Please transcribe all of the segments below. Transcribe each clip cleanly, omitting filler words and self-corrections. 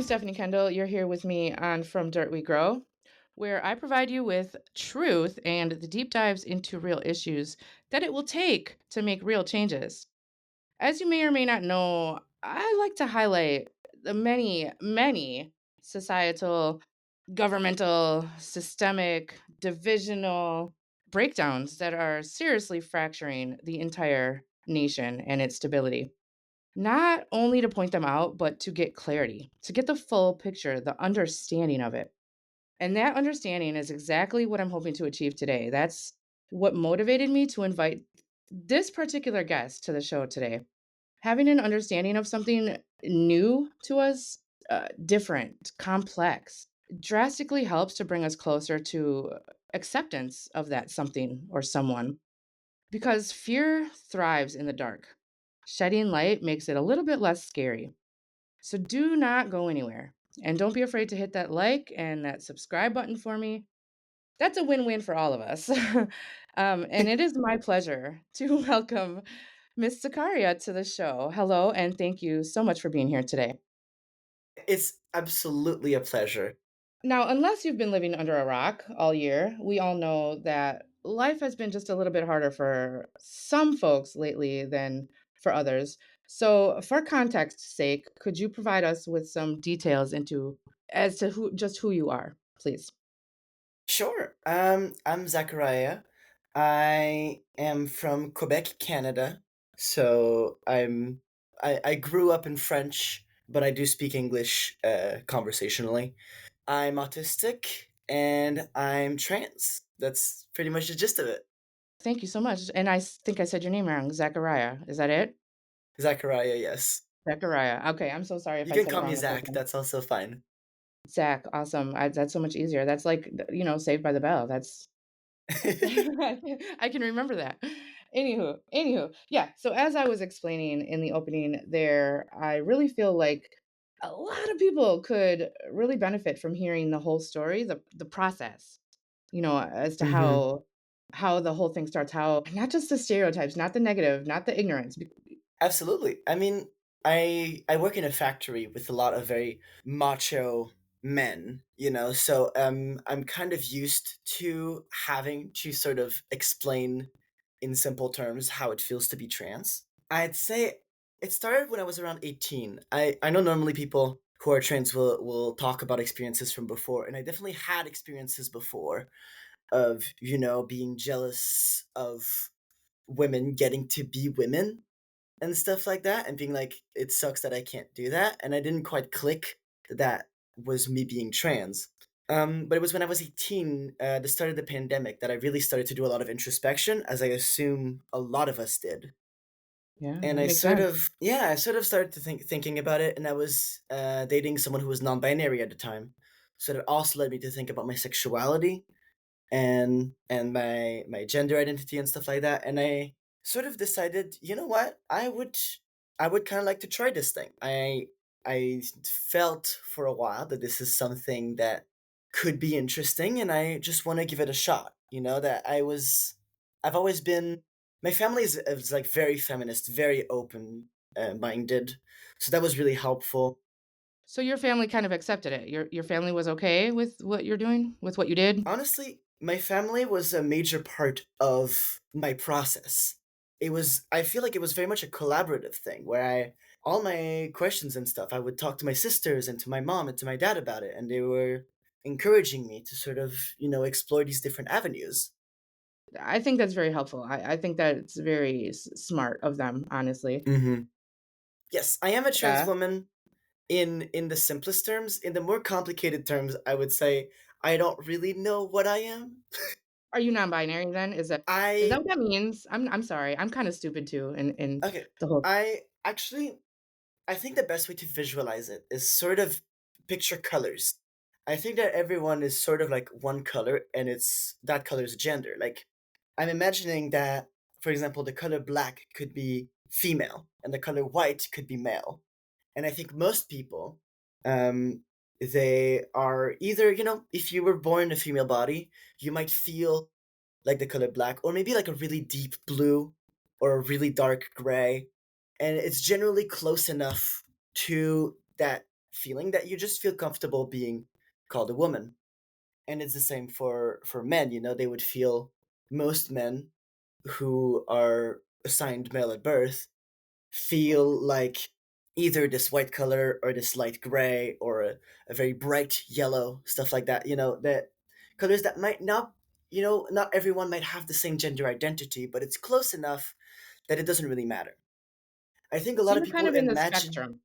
Stephanie Kendall. You're here with me on From Dirt We Grow, where I provide you with truth and the deep dives into real issues that it will take to make real changes. As you may or may not know, I like to highlight the many, many societal, governmental, systemic, divisional breakdowns that are seriously fracturing the entire nation and its stability. Not only to point them out, but to get clarity, to get the full picture, the understanding of it. And that understanding is exactly what I'm hoping to achieve today. That's what motivated me to invite this particular guest to the show today. Having an understanding of something new to us, different, complex, drastically helps to bring us closer to acceptance of that something or someone. Because fear thrives in the dark. Shedding light makes it a little bit less scary. So do not go anywhere. And don't be afraid to hit that like and that subscribe button for me. That's a win win for all of us. And it is my pleasure to welcome Miss Zakaria to the show. Hello, and thank you so much for being here today. It's absolutely a pleasure. Now, unless you've been living under a rock all year, we all know that life has been just a little bit harder for some folks lately than for others. So, for context's sake, could you provide us with some details into as to who you are, please? Sure. I'm Zakaria. I am from Quebec, Canada. So I grew up in French, but I do speak English conversationally. I'm autistic and I'm trans. That's pretty much the gist of it. Thank you so much. And think I said your name wrong, Zachariah. Is that it? Zakaria, yes. Zachariah. Okay, I'm so sorry if You I can said it call me wrong the first Zach. time. That's also fine. Zach, awesome. That's so much easier. That's like, Saved by the Bell. That's I can remember that. Anywho, yeah. So as I was explaining in the opening there, I really feel like a lot of people could really benefit from hearing the whole story, the process, as to hmm how the whole thing starts, how not just the stereotypes, not the negative, not the ignorance. Absolutely. I mean, I work in a factory with a lot of very macho men, so I'm kind of used to having to sort of explain in simple terms how it feels to be trans. I'd say it started when I was around 18. I know normally people who are trans will talk about experiences from before, and I definitely had experiences before of, being jealous of women getting to be women and stuff like that, and being like, it sucks that I can't do that. And I didn't quite click that that was me being trans. But it was when I was 18, the start of the pandemic, that I really started to do a lot of introspection, as I assume a lot of us did. Yeah, And that makes sense. I sort of started to thinking about it, and I was dating someone who was non-binary at the time, so that also led me to think about my sexuality and my gender identity and stuff like that. And I sort of decided, you know what, I would kind of like to try this thing. I felt for a while that this is something that could be interesting, and I just want to give it a shot. That I've always been, my family is like very feminist, very open minded, so that was really helpful. So your family kind of accepted it. Your family was okay with what you're doing, with what you did? Honestly, my family was a major part of my process. I feel like it was very much a collaborative thing where all my questions and stuff, I would talk to my sisters and to my mom and to my dad about it, and they were encouraging me to sort of, explore these different avenues. I think that's very helpful. I think that it's very smart of them, honestly. hmm Yes, I am a trans Yeah. woman in the simplest terms. In the more complicated terms, I would say I don't really know what I am. Are you non-binary then? Is that I what that means? I'm sorry. I'm kind of stupid too in okay. the whole I think the best way to visualize it is sort of picture colors. I think that everyone is sort of like one color, and it's that color's gender. Like, I'm imagining that, for example, the color black could be female and the color white could be male. And I think most people, um, they are either, if you were born in a female body, you might feel like the color black, or maybe like a really deep blue or a really dark gray. And it's generally close enough to that feeling that you just feel comfortable being called a woman. And it's the same for men, they would feel, most men who are assigned male at birth feel like either this white color or this light gray or a very bright yellow, stuff like that, that colors that might not, not everyone might have the same gender identity, but it's close enough that it doesn't really matter. I think a So lot of you're kind people of in the imagine, spectrum.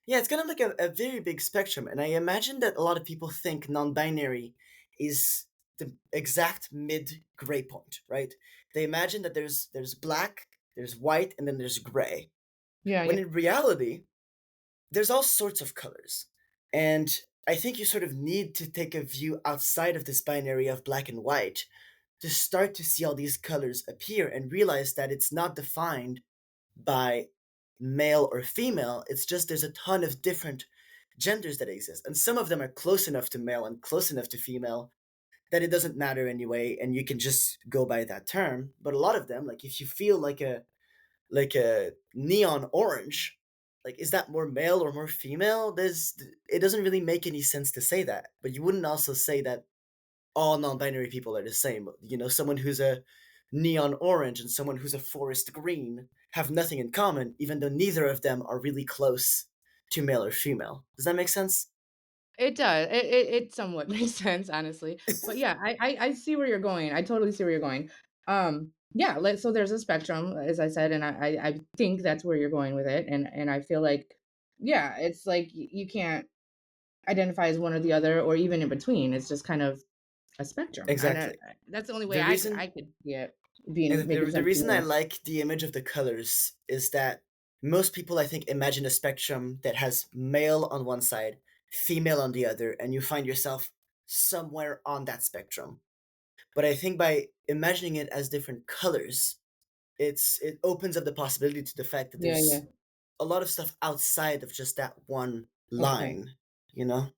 yeah, it's kind of like a very big spectrum. And I imagine that a lot of people think non binary is the exact mid gray point, right? They imagine that there's black, there's white, and then there's gray. Yeah, When yeah. in reality, there's all sorts of colors. And I think you sort of need to take a view outside of this binary of black and white to start to see all these colors appear and realize that it's not defined by male or female. It's just there's a ton of different genders that exist. And some of them are close enough to male and close enough to female that it doesn't matter anyway, and you can just go by that term. But a lot of them, like if you feel like a neon orange, like is that more male or more female? There's It doesn't really make any sense to say that. But you wouldn't also say that all non-binary people are the same. Someone who's a neon orange and someone who's a forest green have nothing in common, even though neither of them are really close to male or female. Does that make sense? It does. It somewhat makes sense, honestly. But yeah, I see where you're going. I totally see where you're going. Yeah, so there's a spectrum, as I said, and I think that's where you're going with it. And I feel like, yeah, it's like you can't identify as one or the other or even in between. It's just kind of a spectrum. And Exactly. that's the only way The I reason could see it being and making the sense to reason I me. like the image of the colors is that most people, I think, imagine a spectrum that has male on one side, female on the other, and you find yourself somewhere on that spectrum. But I think by imagining it as different colors, it opens up the possibility to the fact that Yeah, yeah. there's a lot of stuff outside of just that one Okay. line, you know?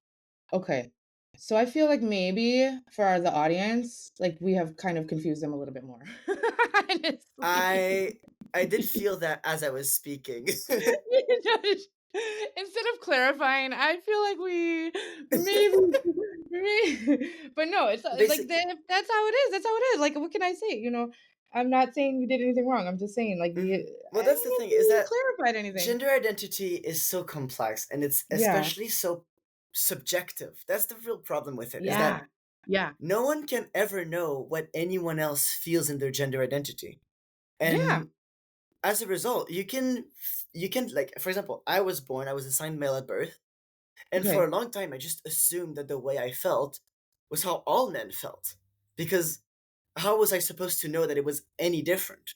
Okay. So I feel like maybe for the audience, like we have kind of confused them a little bit more. Honestly. I I did feel that as I was speaking. You know, instead of clarifying, I feel like we maybe, but no, it's like Basic that's how it is. That's how it is. Like, what can I say? I'm not saying you did anything wrong. I'm just saying, like, Mhm. I Well, that's don't the know if thing, is you that clarified anything. gender identity is so complex, and it's Yeah. especially so subjective. That's the real problem with it, is that Yeah. Yeah. no one can ever know what anyone else feels in their gender identity. Yeah. And as a result, you can, like, for example, I was assigned male at birth, and for Okay. a long time I just assumed that the way I felt was how all men felt. Because how was I supposed to know that it was any different?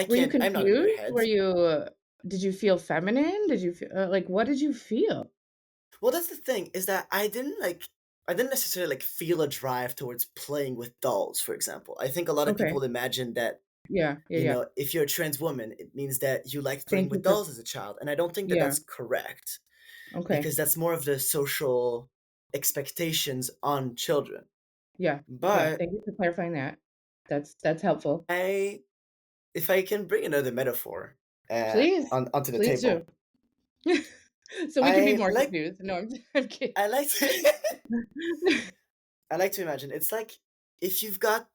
Were you I'm not in your confused? head. Were you did you feel feminine? Did you feel like what did you feel? Well, that's the thing, is that I didn't necessarily like feel a drive towards playing with dolls, for example. I think a lot of Okay. people imagine that, Yeah. Yeah. Yeah. if you're a trans woman, it means that you liked playing Thank with you for dolls as a child. And I don't think that yeah. that's correct, Okay. because that's more of the social expectations on children. Yeah. Yeah. But Thank you for clarifying that. That's helpful. I if I can bring another metaphor Please. onto the Please do. table, So we can be I more like confused. No, I'm kidding. I like to I like to imagine it's like if you've got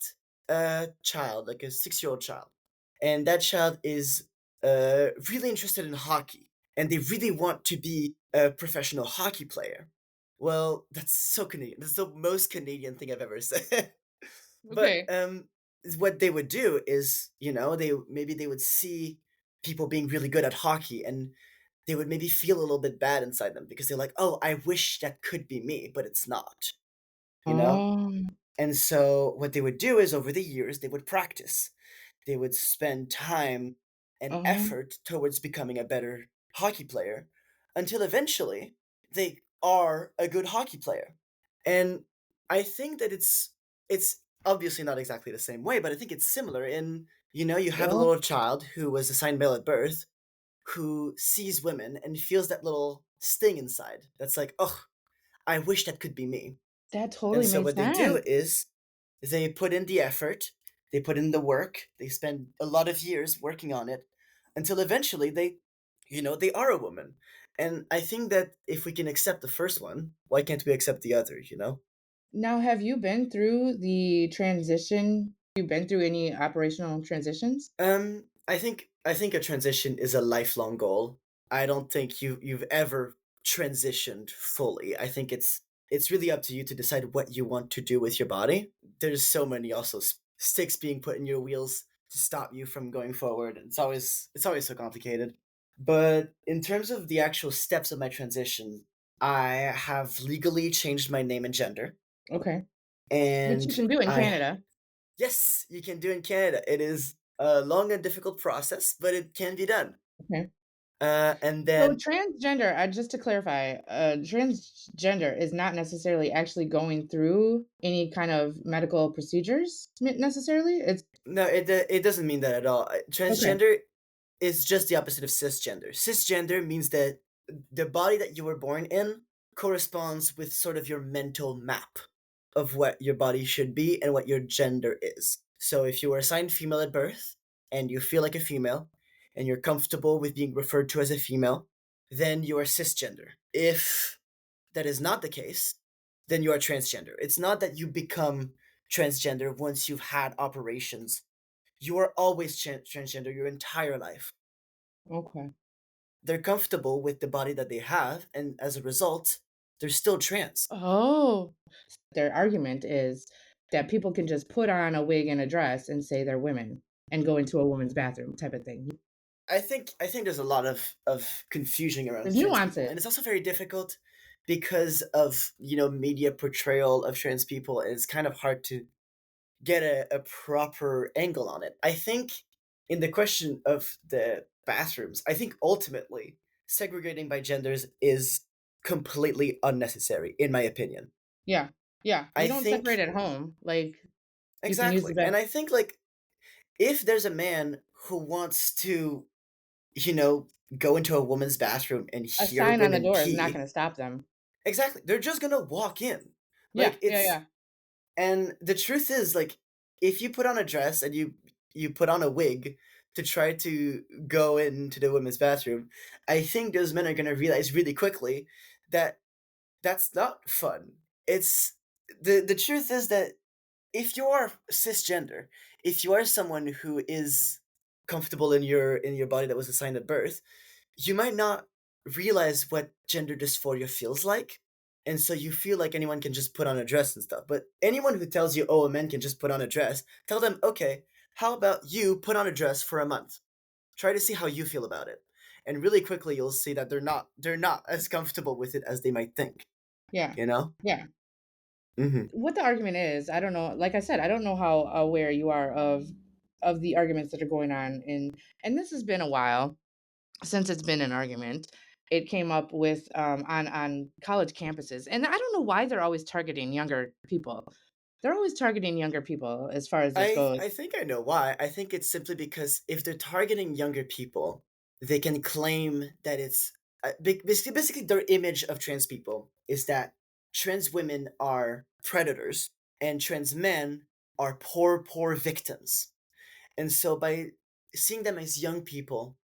a child, like a 6-year-old child, and that child is really interested in hockey, and they really want to be a professional hockey player. Well, that's so Canadian. That's the most Canadian thing I've ever said. But Okay. what they would do is, they would see people being really good at hockey, and they would maybe feel a little bit bad inside them because they're like, "Oh, I wish that could be me, but it's not." You know? Um, And so what they would do is over the years, they would practice. They would spend time and um, effort towards becoming a better hockey player until eventually they are a good hockey player. And I think that it's obviously not exactly the same way, but I think it's similar in, you have a well, little child who was assigned male at birth who sees women and feels that little sting inside. That's like, "Oh, I wish that could be me." that And totally so makes what they do sense. is they put in the effort, they put in the work, they spend a lot of years working on it until eventually they are a woman. And I think that if we can accept the first one, why can't we accept the other, you know? Now, have you been through the transition? You been through any operational transitions? I think a transition is a lifelong goal. I don't think you've ever transitioned fully. I think it's really up to you to decide what you want to do with your body. There's so many also sticks being put in your wheels to stop you from going forward. It's always so complicated. But in terms of the actual steps of my transition, I have legally changed my name and gender, Okay. Which you and can do in I Canada. yes, you can do in Canada. It is a long and difficult process, but it can be done. Okay. And So then transgender, just to clarify, transgender is not necessarily actually going through any kind of medical procedures necessarily. It's no, it doesn't mean that at all. okay. Transgender is just the opposite of cisgender. Cisgender means that the body that you were born in corresponds with sort of your mental map of what your body should be and what your gender is. So if you were assigned female at birth and you feel like a female and you're comfortable with being referred to as a female, then you are cisgender. If that is not the case, then you are transgender. It's not that you become transgender once you've had operations. You are always transgender your entire life. Okay. They're comfortable with the body that they have, and as a result, they're still trans. Oh, their argument is that people can just put on a wig and a dress and say they're women and go into a woman's bathroom type of thing. I think there's a lot of confusion around There's trans people, nuances. and it's also very difficult because of media portrayal of trans people. And it's kind of hard to get a proper angle on it. I think in the question of the bathrooms, I think ultimately segregating by genders is completely unnecessary, in my opinion. Yeah. Yeah. You I don't separate think at home. Like you can use the exactly. bed. And I think like if there's a man who wants to, you know, go into a woman's bathroom and A hear sign on the women door is not pee, gonna stop them. exactly. They're just gonna walk in. Yeah, Like yeah, it's yeah. And the truth is, like, if you put on a dress and you put on a wig to try to go into the women's bathroom, I think those men are gonna realize really quickly that that's not fun. It's the truth is that if you are cisgender, if you are someone who is comfortable in your body that was assigned at birth, you might not realize what gender dysphoria feels like. And so you feel like anyone can just put on a dress and stuff. But anyone who tells you, oh, a man can just put on a dress, tell them, okay, how about you put on a dress for a month? Try to see how you feel about it. And really quickly you'll see that they're not as comfortable with it as they might think, Yeah. you know? Yeah. Mm-hmm. What the argument is, I don't know. Like I said, I don't know how aware you are of the arguments that are going on in and this has been a while since it's been an argument. It came up with on college campuses. And I don't know why they're always targeting younger people. They're always targeting younger people as far as this I goes. think I know why. I think it's simply because if they're targeting younger people, they can claim that it's basically their image of trans people is that trans women are predators and trans men are poor victims. And so by seeing them as young people,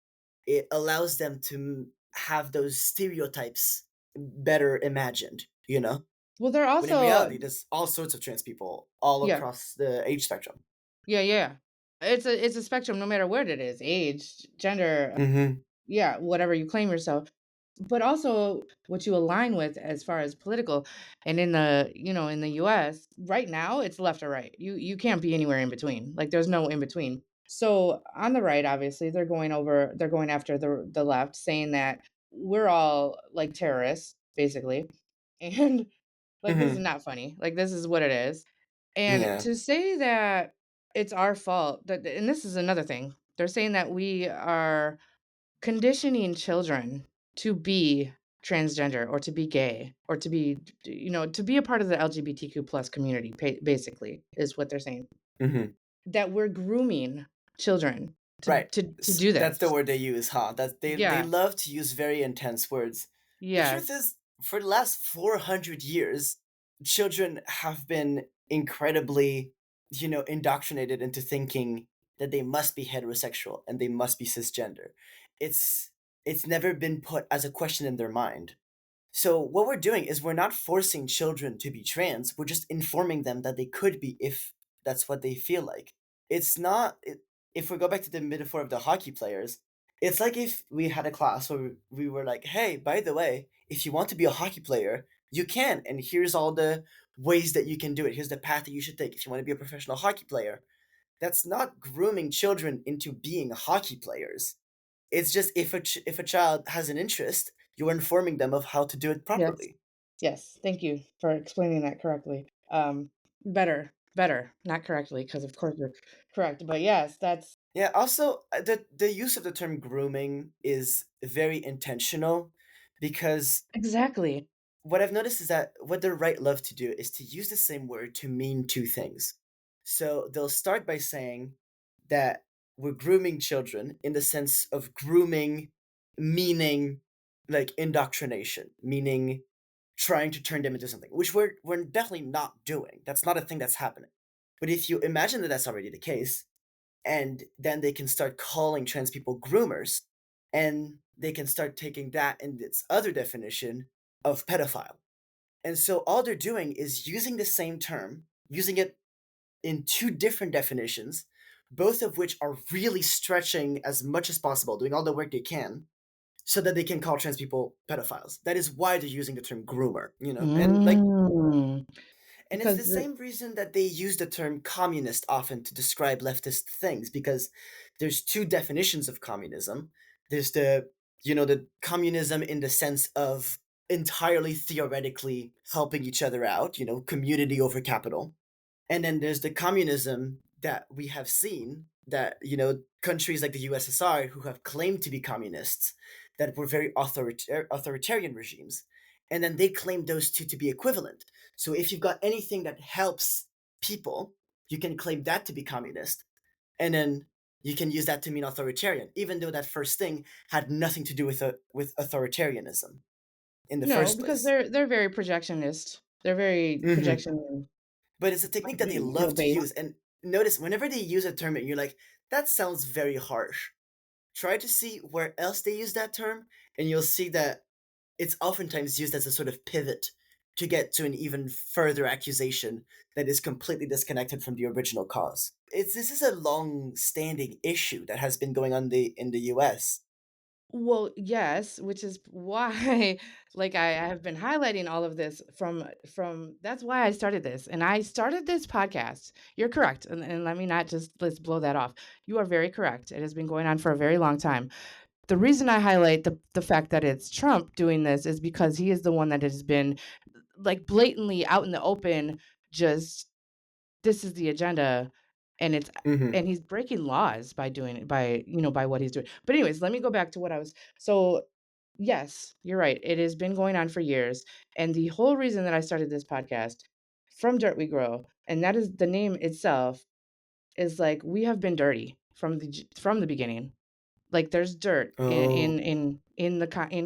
it allows them to have those stereotypes better imagined, you know? Well, they're When in also reality, there's all sorts of trans people all yeah. across the age spectrum. Yeah, yeah. It's a spectrum no matter what it is, age, gender, Mhm. yeah, whatever you claim yourself. But also what you align with as far as political and in the, in the US, right now it's left or right. You can't be anywhere in between. Like there's no in between. So on the right, obviously, they're going after the left, saying that we're all like terrorists, basically. And like this is Mhm. not funny. Like this is what it is. And Yeah. to say that it's our fault, that and this is another thing. They're saying that we are conditioning children to be transgender or to be gay or to be to be a part of the LGBTQ plus community basically is what they're saying. Mhm. That we're grooming children to Right. to do That's the this. word they use, huh? That they Yeah. love to use very intense words. The truth Yes. is, for the last 400 years, children have been incredibly, indoctrinated into thinking that they must be heterosexual and they must be cisgender. It's It's never been put as a question in their mind. So what we're doing is we're not forcing children to be trans. We're just informing them that they could be if that's what they feel like. It's not if we go back to the metaphor of the hockey players, it's like if we had a class where we were like, "Hey, by the way, if you want to be a hockey player, you can, and here's all the ways that you can do it. Here's the path that you should take if you want to be a professional hockey player." That's not grooming children into being hockey players. It's just if a child has an interest, you're informing them of how to do it Yes. properly. Yes. Thank you for explaining that correctly. Better, not correctly, because of course you're correct. But yes, that's Yeah, also the use of the term grooming is very intentional because exactly. what I've noticed is that what the right love to do is to use the same word to mean two things. So they'll start by saying that we're grooming children in the sense of grooming meaning like indoctrination, meaning trying to turn them into something, which we're definitely not doing. That's not a thing that's happening. But if you imagine that that's already the case, and then they can start calling trans people groomers, and they can start taking that in its other definition of pedophile. And so all they're doing is using the same term, using it in two different definitions, both of which are really stretching as much as possible, doing all the work they can, so that they can call trans people pedophiles. That is why they're using the term groomer, you know? Mm, And it's because the same reason that they use the term communist often to describe leftist things, because there's two definitions of communism. There's the communism in the sense of entirely theoretically helping each other out, community over capital. And then there's the communism that we have seen that, countries like the USSR who have claimed to be communists, that were very authoritarian regimes. And then they claim those two to be equivalent. So if you've got anything that helps people, you can claim that to be communist. And then you can use that to mean authoritarian, even though that first thing had nothing to do with authoritarianism in the no, first because place. they're very projectionist. They're very Hmm. projection, But it's a technique that they love to use. based. And notice whenever they use a term and you're like, that sounds very harsh. Try to see where else they use that term, and you'll see that it's oftentimes used as a sort of pivot to get to an even further accusation that is completely disconnected from the original cause. This is a long-standing issue that has been going on in the US. Well, yes, which is why, like, I have been highlighting all of this from that's why I started this, and I started this podcast. You're correct, and let me not just let's blow that off. You are very correct. It has been going on for a very long time. The reason I highlight the fact that it's Trump doing this is because he is the one that has been, like, blatantly out in the open, just this is the agenda, and it's Hmm. and he's breaking laws by doing it by what he's doing. But anyways, let me go back to what I was so yes, you're right. It has been going on for years. And the whole reason that I started this podcast, From Dirt We Grow, and that is the name itself, is like we have been dirty from the beginning. Like there's dirt Oh. in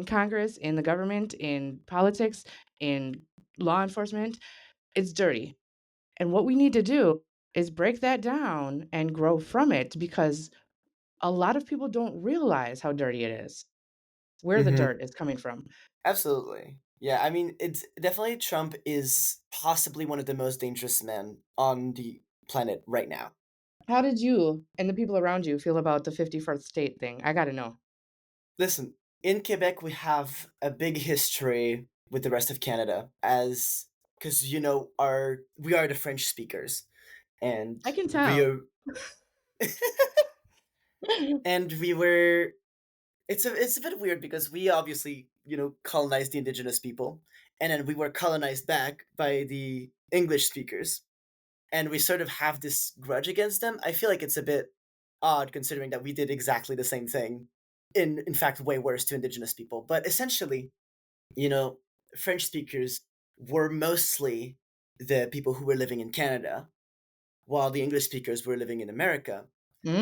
Congress, in the government, in politics, in law enforcement. It's dirty. And what we need to do is break that down and grow from it because a lot of people don't realize how dirty it is, where the Hmm. dirt is coming from. Absolutely. Yeah, I mean, it's definitely Trump is possibly one of the most dangerous men on the planet right now. How did you and the people around you feel about the 51st state thing? I gotta know. Listen, in Quebec, we have a big history with the rest of Canada, as because our we are the French speakers, and I can we tell. are, and we were. It's a bit weird because we obviously colonized the indigenous people, and then we were colonized back by the English speakers, and we sort of have this grudge against them. I feel like it's a bit odd considering that we did exactly the same thing, in fact way worse to indigenous people. But essentially, you know, French speakers were mostly the people who were living in Canada, while the English speakers were living in America.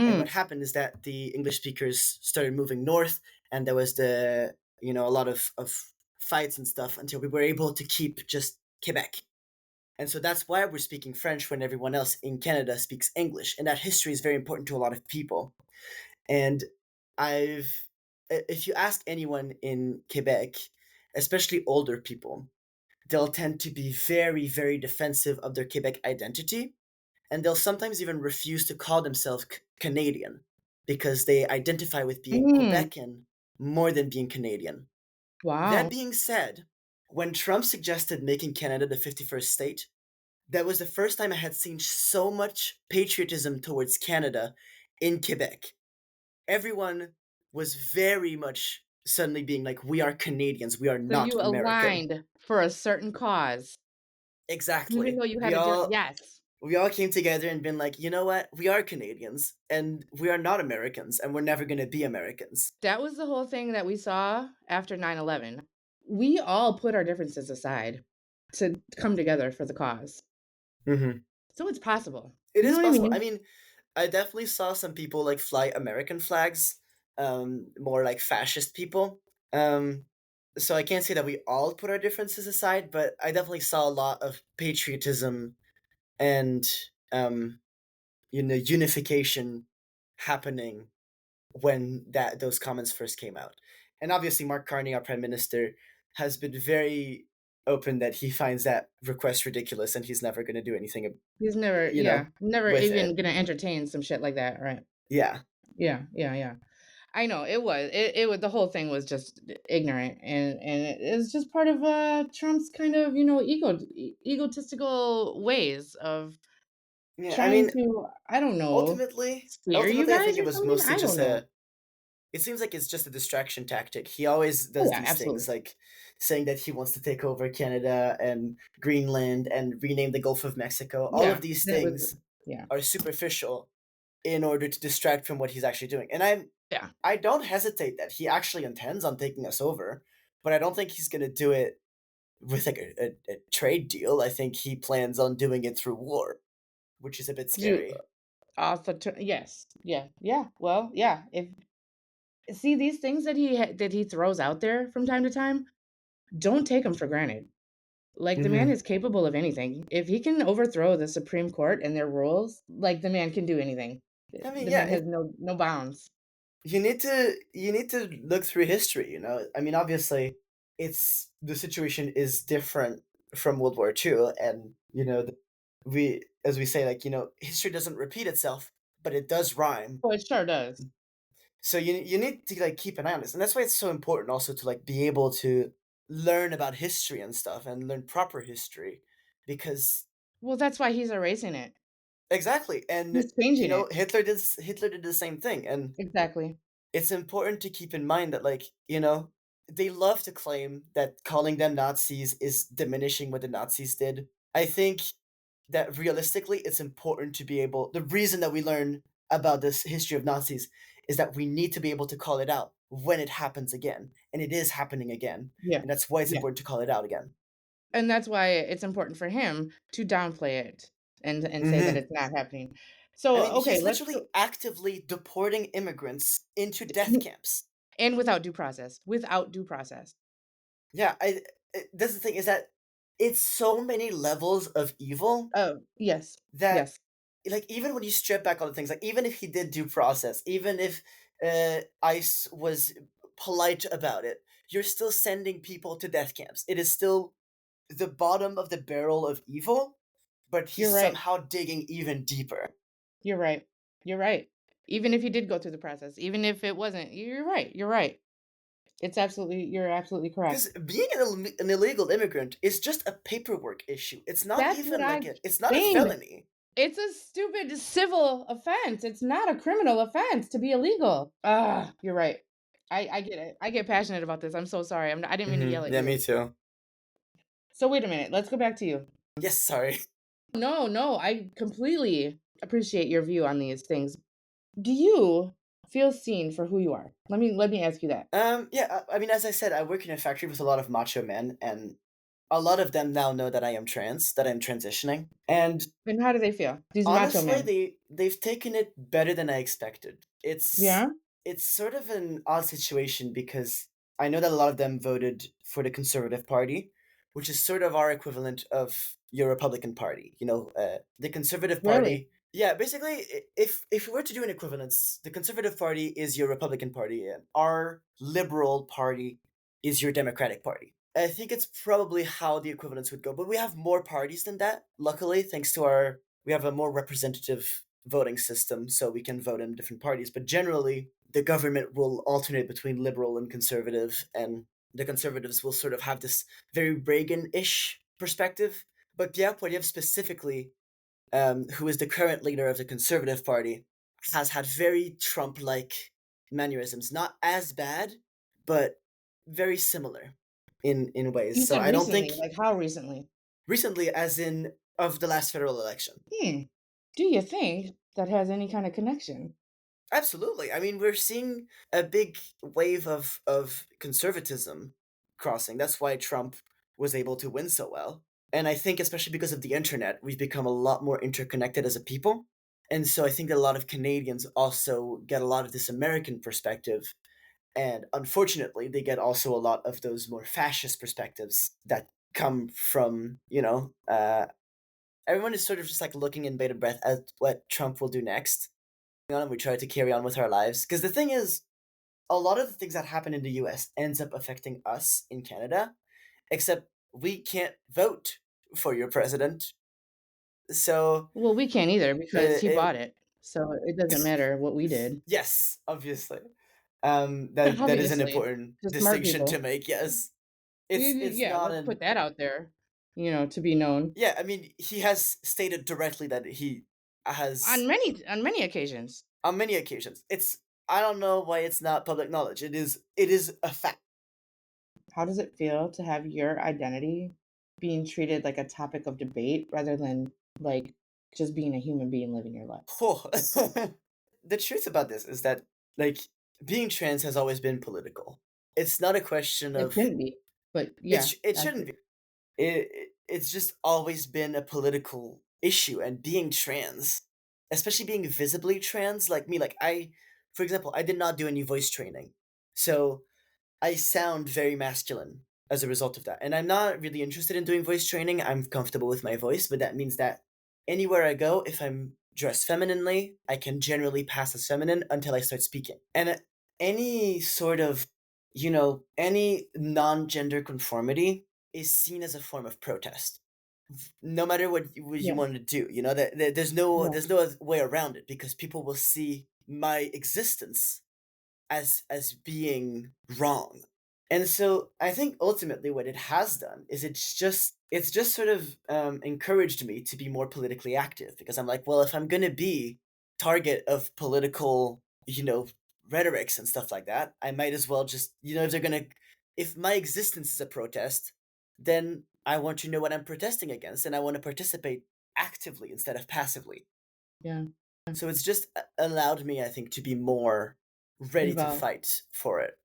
And what Mm, happened is that the English speakers started moving north, and there was a lot of fights and stuff until we were able to keep just Quebec. And so that's why we're speaking French when everyone else in Canada speaks English. And that history is very important to a lot of people. And I've if you ask anyone in Quebec, especially older people, they'll tend to be very, very defensive of their Quebec identity, and they'll sometimes even refuse to call themselves Canadian because they identify with being Mm, Quebecan more than being Canadian. That wow. being said, when Trump suggested making Canada the 51st state, that was the first time I had seen so much patriotism towards Canada in Quebec. Everyone was very much suddenly being like, we are Canadians, we are So not you American. aligned for a certain cause, even Exactly. though you We had a different. all Yes. we all came together and been like, you know what? We are Canadians and we are not Americans and we're never going to be Americans. That was the whole thing that we saw after 9/11. We all put our differences aside to come together for the cause. Hmm. So it's possible. It You know is what I possible. I mean? mean, I definitely saw some people like fly American flags, more like fascist people. Um, so I can't say that we all put our differences aside, but I definitely saw a lot of patriotism and um, unification happening when that those comments first came out. And obviously, Mark Carney, our prime minister, has been very open that he finds that request ridiculous and he's never going to do anything, He's never, you know, never with even it. gonna entertain some shit like that, right? Yeah. Yeah, yeah, yeah. I know it was. It was the whole thing was just ignorant, and it's just part of Trump's kind of egotistical ways of Yeah, I trying mean, to, I don't know, ultimately, scare you ultimately, I guys think it or was something. mostly I just don't know. a. It seems like it's just a distraction tactic. He always Oh does yeah, these things, absolutely. like saying that he wants to take over Canada and Greenland and rename the Gulf of Mexico. All of Yeah, these that was. things Yeah, are superficial in order to distract from what he's actually doing. And yeah. I don't hesitate that he actually intends on taking us over, but I don't think he's going to do it with like a trade deal. I think he plans on doing it through war, which is a bit Do scary. yes, yeah, yeah. Well, yeah. If see these things that that he throws out there from time to time, don't take them for granted. Like, the man Hmm. is capable of anything. If he can overthrow the Supreme Court and their rules, like, the man can do anything. I mean, The yeah, man has no bounds. you need to look through history. I mean, obviously, it's the situation is different from World War II, and we as we say, like history doesn't repeat itself, but it does rhyme. Oh, it sure does. So you need to like keep an eye on this, and that's why it's so important also to like be able to learn about history and stuff and learn proper history, because Well, that's why he's erasing it. exactly, and He's changing it. Hitler did the same thing, and Exactly. it's important to keep in mind that like they love to claim that calling them Nazis is diminishing what the Nazis did. I think that realistically it's important to be able the reason that we learn about this history of Nazis is that we need to be able to call it out when it happens again, and it is happening again, Yeah. and that's why it's Yeah. important to call it out again. And that's why it's important for him to downplay it and say that Hmm. it's not happening. I So, mean, okay, he's let's literally go actively deporting immigrants into death camps. and without due process. Without due process. Yeah, that's the thing is that it's so many levels of evil Oh, yes. that Yes. like even when you strip back all the things, like even if he did due process, even if ICE was polite about it, you're still sending people to death camps. It is still the bottom of the barrel of evil, but he's You're right. somehow digging even deeper. You're right. You're right. Even if you did go through the process, even if it wasn't, you're right. You're right. You're absolutely Because correct. being an illegal immigrant is just a paperwork issue. It's not That's what even like I'm it's not a saying. felony. It's a stupid civil offense. It's not a criminal offense to be illegal. Ah, you're right. I get it. I get passionate about this. I'm so sorry. I didn't mean to yell at Yeah, you. me too. So wait a minute. Let's go back to you. Yes, sorry. No, no, I completely appreciate your view on these things. Do you feel seen for who you are? Let me ask you that. Yeah, I mean, as I said, I work in a factory with a lot of macho men, and a lot of them now know that I am trans, that I'm transitioning. And And how do they feel? These macho honestly, men. they've taken it better than I expected. Yeah? It's sort of an odd situation because I know that a lot of them voted for the Conservative Party, which is sort of our equivalent of your Republican Party. The Conservative Really? Party. Yeah, basically, if we were to do an equivalence, the Conservative Party is your Republican Party, and our Liberal Party is your Democratic Party. I think it's probably how the equivalence would go, but we have more parties than that. Luckily, thanks to our, we have a more representative voting system, so we can vote in different parties. But generally, the government will alternate between liberal and conservative, and the conservatives will sort of have this very Reagan-ish perspective. But Polyev specifically, who is the current leader of the Conservative Party, has had very Trump like mannerisms. Not as bad, but very similar in ways. You So said I don't recently, think like how recently? recently, as in of the last federal election. Hmm. Do you think that has any kind of connection? Absolutely. I mean, we're seeing a big wave of conservatism crossing. That's why Trump was able to win so well. And I think, especially because of the internet, we've become a lot more interconnected as a people. And so I think that a lot of Canadians also get a lot of this American perspective. And unfortunately, they get also a lot of those more fascist perspectives that come from, everyone is sort of just like looking in bated breath at what Trump will do next on and we try to carry on with our lives. Because the thing is, a lot of the things that happen in the US ends up affecting us in Canada, except we can't vote for your president. So, Well, we can't either because he it bought it. So it doesn't matter what we did. yes, obviously. That is an Obviously, important to smart distinction to people. make. Yes, it's Yeah, not let's an put that out there, to be known yeah. I mean, he has stated directly that he on has many occasions. on many occasions. It's I don't know why it's not public knowledge. It is a fact. How does it feel to have your identity being treated like a topic of debate rather than like just being a human being living your life? Oh. The truth about this is that like being trans has always been political. It's not a question It of shouldn't be, but yeah, it that's shouldn't it. be. It's just always been a political issue and being trans, especially being visibly trans like me like I for example, I did not do any voice training. So I sound very masculine as a result of that. And I'm not really interested in doing voice training. I'm comfortable with my voice, but that means that anywhere I go, if I'm dressed femininely, I can generally pass as feminine until I start speaking. And any sort of, any non gender conformity is seen as a form of protest. No matter what you Yeah, want to do, that there's no yeah, there's no other way around it because people will see my existence as being wrong. And so I think ultimately what it has done is it's just sort of encouraged me to be more politically active because I'm like, well, if I'm gonna be target of political, rhetorics and stuff like that, I might as well just, if my existence is a protest, then I want to know what I'm protesting against and I want to participate actively instead of passively. yeah. So it's just allowed me, I think, to be more ready to Involved. fight for it.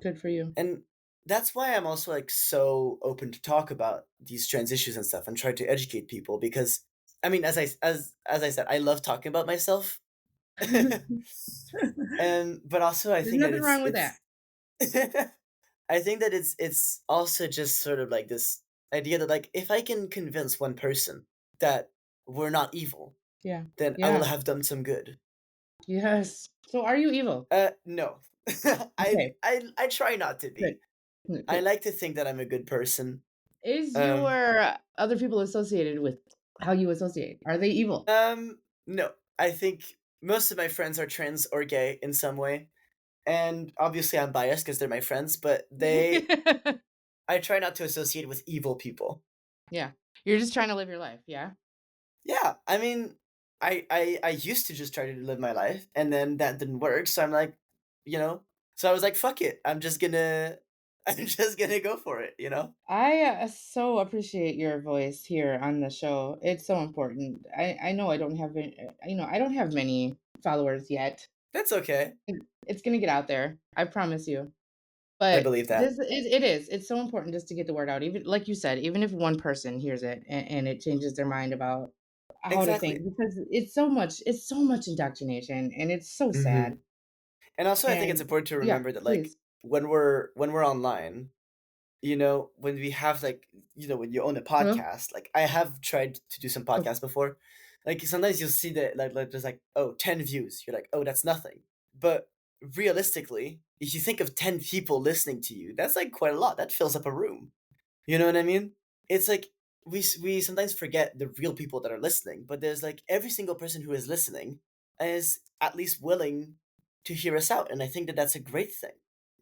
Good for you. And that's why I'm also like so open to talk about these trans issues and stuff and try to educate people because I mean as I said, I love talking about myself. And but also I There's think that nothing it's wrong with that. it's I think that it's also just sort of like this idea that like if I can convince one person that we're not evil, Yeah. then I will Yeah. have done some good. Yes. So are you evil? No. Okay. I try not to Good. be. Good. I Good. like to think that I'm a good person. Is Um, your other people associated with how you associate? Are they evil? no. I think most of my friends are trans or gay in some way, and obviously I'm biased because they're my friends. But I try not to associate with evil people. Yeah. You're just trying to live your life. Yeah. Yeah, I mean, I used to just try to live my life, and then that didn't work. So I'm like, you know, so I was like, fuck it. I'm just gonna go for it. I so appreciate your voice here on the show. It's so important. I know I don't have I don't have many followers yet. That's okay. It's gonna get out there. I promise you. I But believe that. just it is. It's so important just to get the word out. Even like you said, even if one person hears it and it changes their mind about how to think, Exactly. because it's so much indoctrination, and it's so Hmm. sad. And also, I think it's And important to yeah, remember that, like, please. when we're online, when we have like, when you own a Hello? podcast, like I have tried to do some Oh, podcasts before, Like sometimes you'll see that like there's like, oh, 10 views. You're like, oh, that's nothing. But realistically, if you think of 10 people listening to you, that's like quite a lot. That fills up a room. You know what I mean? It's like we sometimes forget the real people that are listening, but there's like every single person who is listening is at least willing to hear us out, and I think that that's a great thing,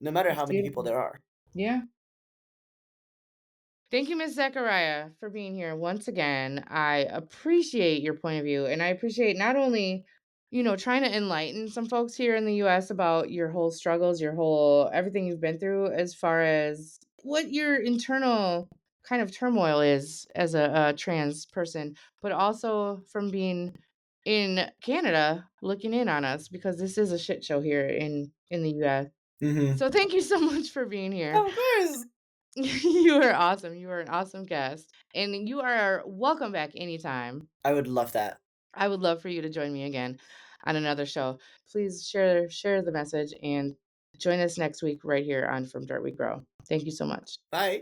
no matter It's how many people beautiful. there are. Yeah. Thank you, Miss Zachariah, for being here once again. I appreciate your point of view, and I appreciate not only, trying to enlighten some folks here in the US about your whole struggles, your whole everything you've been through as far as what your internal kind of turmoil is as a trans person, but also from being in Canada looking in on us because this is a shit show here in the US. Hmm. So thank you so much for being here. Of course, You are awesome. You are an awesome guest, and you are welcome back anytime. I would love that. I would love for you to join me again on another show. Please share the message and join us next week right here on From Dirt We Grow. Thank you so much. Bye.